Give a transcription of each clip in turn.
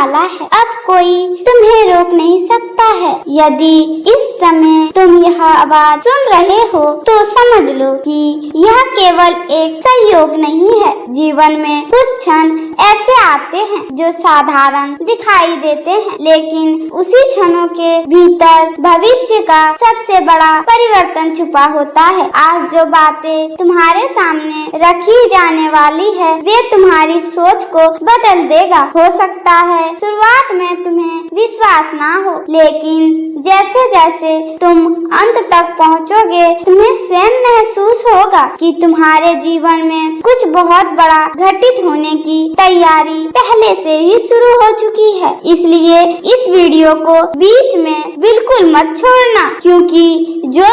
वाला है। अब कोई तुम्हें रोक नहीं सकता है। यदि इस समय तुम यह आवाज सुन रहे हो तो समझ लो कि यह केवल एक संयोग नहीं है। जीवन में कुछ क्षण ऐसे आते हैं जो साधारण दिखाई देते हैं, लेकिन उसी क्षणों के भीतर भविष्य का सबसे बड़ा परिवर्तन छुपा होता है। आज जो बातें तुम्हारे सामने रखी जाने वाली है वे तुम्हारी सोच को बदल देगा। हो सकता है शुरुआत में तुम्हें विश्वास ना हो, लेकिन जैसे जैसे तुम अंत तक पहुँचोगे तुम्हें स्वयं महसूस होगा कि तुम्हारे जीवन में कुछ बहुत बड़ा घटित होने की तैयारी पहले से ही शुरू हो चुकी है। इसलिए इस वीडियो को बीच में बिल्कुल मत छोड़ना, क्योंकि जो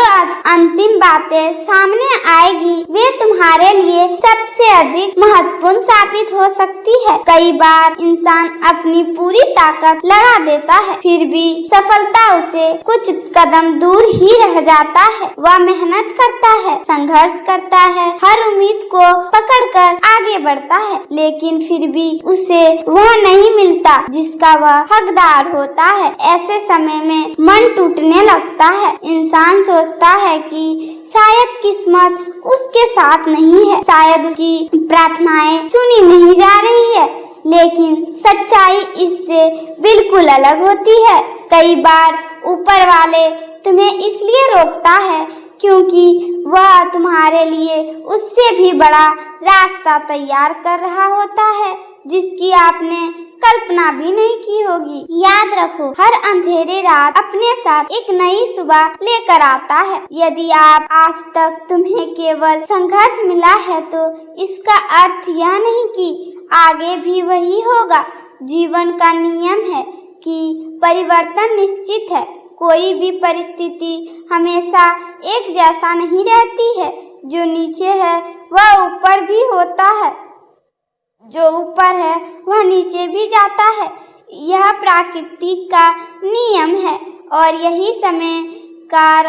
अंतिम बातें सामने आएगी वे तुम्हारे लिए सबसे अधिक महत्वपूर्ण साबित हो सकती है। कई बार इंसान अपनी पूरी ताकत लगा देता है, फिर भी सफलता उसे कुछ कदम दूर ही रह जाता है। वह मेहनत करता है, संघर्ष करता है, हर उम्मीद को पकड़कर आगे बढ़ता है, लेकिन फिर भी उसे वह नहीं मिलता जिसका वह हकदार होता है। ऐसे समय में मन टूटने लगता है। इंसान सोचता है कि शायद किस्मत उसके साथ नहीं है, शायद उसकी प्रार्थनाएं सुनी नहीं जा रही है, लेकिन सच्चाई इससे बिल्कुल अलग होती है। कई बार ऊपर वाले तुम्हें इसलिए रोकता है क्योंकि वह तुम्हारे लिए उससे भी बड़ा रास्ता तैयार कर रहा होता है जिसकी आपने कल्पना भी नहीं की होगी। याद रखो, हर अंधेरी रात अपने साथ एक नई सुबह लेकर आता है। यदि आप आज तक तुम्हें केवल संघर्ष मिला है तो इसका अर्थ यह नहीं कि आगे भी वही होगा। जीवन का नियम है कि परिवर्तन निश्चित है। कोई भी परिस्थिति हमेशा एक जैसा नहीं रहती है। जो नीचे है वह ऊपर भी होता है, जो ऊपर है वह नीचे भी जाता है। यह प्रकृति का नियम है और यही समय का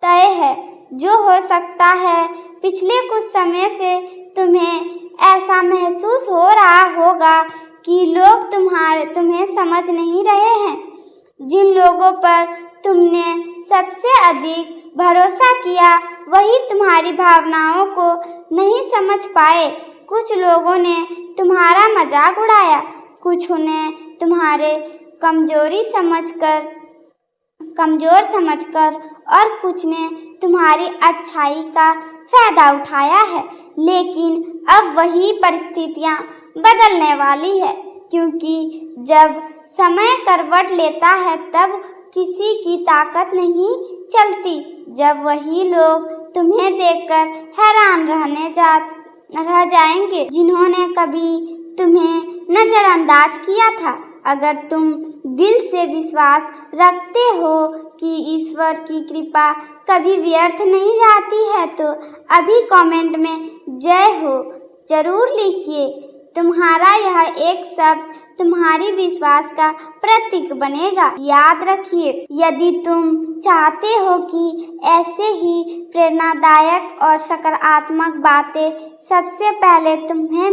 तय है। जो हो सकता है पिछले कुछ समय से तुम्हें ऐसा महसूस हो रहा होगा कि लोग तुम्हें समझ नहीं रहे हैं। जिन लोगों पर तुमने सबसे अधिक भरोसा किया वही तुम्हारी भावनाओं को नहीं समझ पाए। कुछ लोगों ने तुम्हारा मजाक उड़ाया, कुछ ने तुम्हारे कमजोर समझकर और कुछ ने तुम्हारी अच्छाई का फायदा उठाया है। लेकिन अब वही परिस्थितियां बदलने वाली है, क्योंकि जब समय करवट लेता है तब किसी की ताकत नहीं चलती। जब वही लोग तुम्हें देखकर हैरान रह जाएंगे जिन्होंने कभी तुम्हें नजरअंदाज किया था। अगर तुम दिल से विश्वास रखते हो कि ईश्वर की कृपा कभी व्यर्थ नहीं जाती है तो अभी कमेंट में जय हो जरूर लिखिए। तुम्हारा यह एक शब्द तुम्हारी विश्वास का प्रतीक बनेगा। याद रखिए, यदि तुम चाहते हो कि ऐसे ही प्रेरणादायक और सकारात्मक बातें सबसे पहले तुम्हें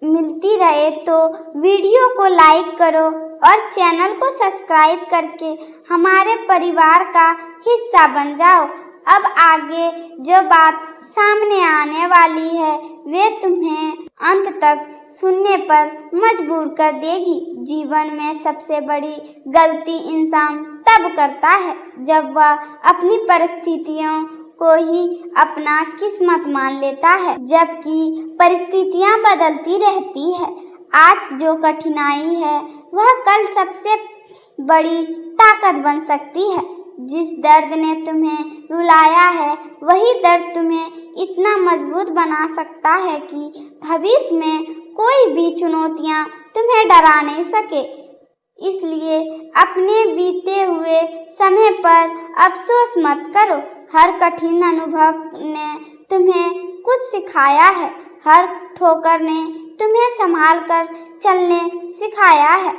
मिलती रहे तो वीडियो को लाइक करो और चैनल को सब्सक्राइब करके हमारे परिवार का हिस्सा बन जाओ। अब आगे जो बात सामने आने वाली है वे तुम्हें अंत तक सुनने पर मजबूर कर देगी। जीवन में सबसे बड़ी गलती इंसान तब करता है जब वह अपनी परिस्थितियों को ही अपना किस्मत मान लेता है, जबकि परिस्थितियां बदलती रहती है। आज जो कठिनाई है वह कल सबसे बड़ी ताकत बन सकती है। जिस दर्द ने तुम्हें रुलाया है वही दर्द तुम्हें इतना मजबूत बना सकता है कि भविष्य में कोई भी चुनौतियां तुम्हें डरा नहीं सके। इसलिए अपने बीते हुए समय पर अफसोस मत करो। हर कठिन अनुभव ने तुम्हें कुछ सिखाया है, हर ठोकर ने तुम्हें संभाल कर चलने सिखाया है,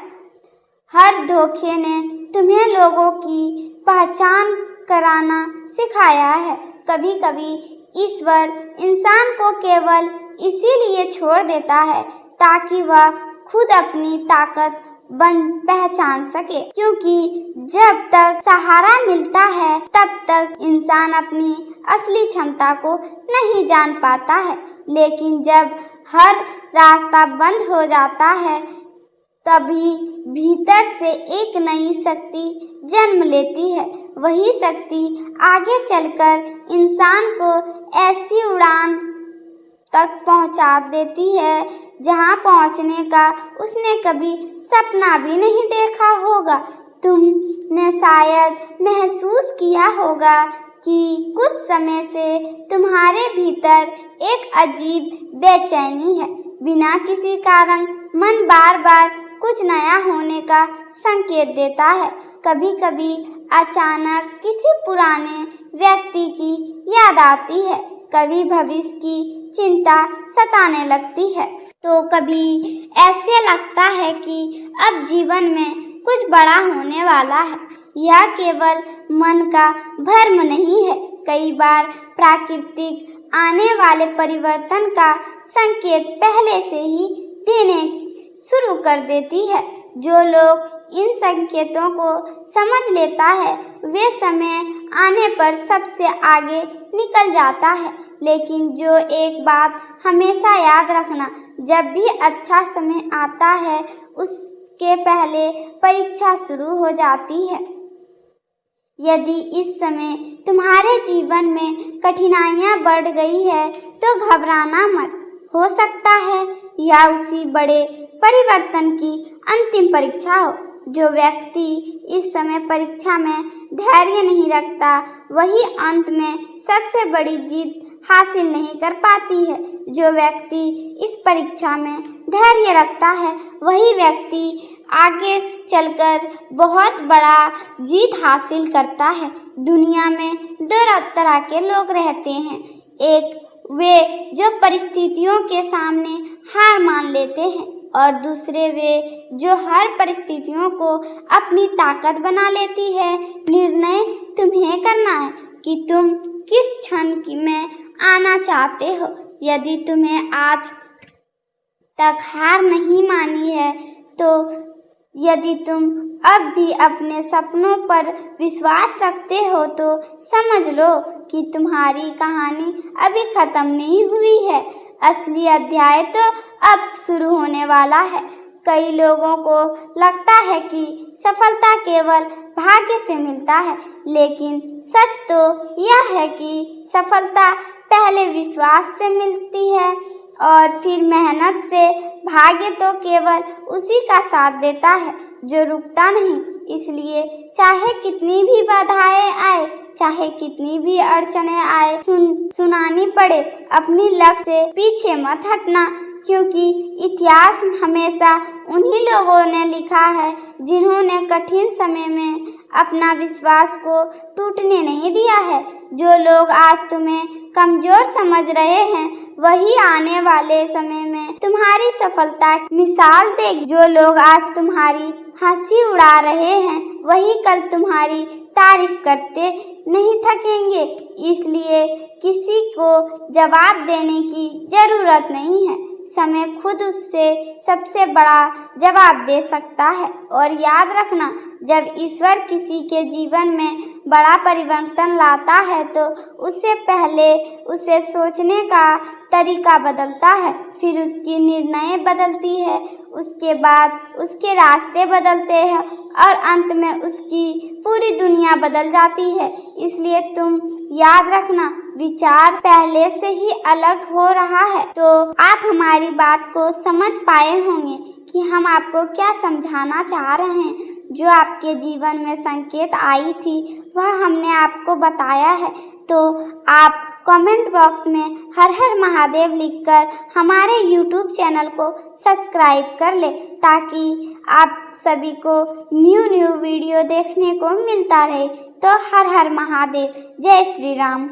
हर धोखे ने तुम्हें लोगों की पहचान कराना सिखाया है। कभी कभी ईश्वर इंसान को केवल इसीलिए छोड़ देता है ताकि वह खुद अपनी ताकत पहचान सके, क्योंकि जब तक सहारा मिलता है तब तक इंसान अपनी असली क्षमता को नहीं जान पाता है। लेकिन जब हर रास्ता बंद हो जाता है तभी भीतर से एक नई शक्ति जन्म लेती है। वही शक्ति आगे चलकर इंसान को ऐसी उड़ान तक पहुंचा देती है जहां पहुंचने का उसने कभी सपना भी नहीं देखा होगा। तुमने शायद महसूस किया होगा कि कुछ समय से तुम्हारे भीतर एक अजीब बेचैनी है। बिना किसी कारण मन बार बार कुछ नया होने का संकेत देता है। कभी कभी अचानक किसी पुराने व्यक्ति की याद आती है, कभी भविष्य की चिंता सताने लगती है, तो कभी ऐसे लगता है कि अब जीवन में कुछ बड़ा होने वाला है। यह केवल मन का भ्रम नहीं है, कई बार प्राकृतिक आने वाले परिवर्तन का संकेत पहले से ही देने शुरू कर देती है। जो लोग इन संकेतों को समझ लेता है वे समय आने पर सबसे आगे निकल जाता है। लेकिन जो एक बात हमेशा याद रखना, जब भी अच्छा समय आता है उसके पहले परीक्षा शुरू हो जाती है। यदि इस समय तुम्हारे जीवन में कठिनाइयां बढ़ गई है तो घबराना मत। हो सकता है यह उसी बड़े परिवर्तन की अंतिम परीक्षा हो। जो व्यक्ति इस समय परीक्षा में धैर्य नहीं रखता वही अंत में सबसे बड़ी जीत हासिल नहीं कर पाती है। जो व्यक्ति इस परीक्षा में धैर्य रखता है वही व्यक्ति आगे चलकर बहुत बड़ा जीत हासिल करता है। दुनिया में दो तरह के लोग रहते हैं, एक वे जो परिस्थितियों के सामने हार मान लेते हैं और दूसरे वे जो हर परिस्थितियों को अपनी ताकत बना लेती है। निर्णय तुम्हें करना है कि तुम किस क्षण में आना चाहते हो। यदि तुम्हें आज तक हार नहीं मानी है तो यदि तुम अब भी अपने सपनों पर विश्वास रखते हो तो समझ लो कि तुम्हारी कहानी अभी खत्म नहीं हुई है। असली अध्याय तो अब शुरू होने वाला है। कई लोगों को लगता है कि सफलता केवल भाग्य से मिलता है, लेकिन सच तो यह है कि सफलता पहले विश्वास से मिलती है और फिर मेहनत से। भाग्य तो केवल उसी का साथ देता है जो रुकता नहीं। इसलिए चाहे कितनी भी बाधाएं आए, चाहे कितनी भी अड़चनें आए, सुनानी पड़े, अपनी लक्ष्य से पीछे मत हटना, क्योंकि इतिहास हमेशा उन्हीं लोगों ने लिखा है जिन्होंने कठिन समय में अपना विश्वास को टूटने नहीं दिया है। जो लोग आज तुम्हें कमजोर समझ रहे हैं वही आने वाले समय में तुम्हारी सफलता की मिसाल देगी। जो लोग आज तुम्हारी हंसी उड़ा रहे हैं वही कल तुम्हारी तारीफ करते नहीं थकेंगे। इसलिए किसी को जवाब देने की जरूरत नहीं है, समय खुद उससे सबसे बड़ा जवाब दे सकता है। और याद रखना, जब ईश्वर किसी के जीवन में बड़ा परिवर्तन लाता है तो उससे पहले उसे सोचने का तरीका बदलता है, फिर उसकी निर्णय बदलती है, उसके बाद उसके रास्ते बदलते हैं और अंत में उसकी पूरी दुनिया बदल जाती है। इसलिए तुम याद रखना, विचार पहले से ही अलग हो रहा है। तो आप हमारी बात को समझ पाए होंगे कि हम आपको क्या समझाना चाह रहे हैं। जो आपके जीवन में संकेत आई थी वह हमने आपको बताया है। तो आप कमेंट बॉक्स में हर हर महादेव लिखकर हमारे YouTube चैनल को सब्सक्राइब कर ले, ताकि आप सभी को न्यू वीडियो देखने को मिलता रहे। तो हर हर महादेव, जय श्री राम।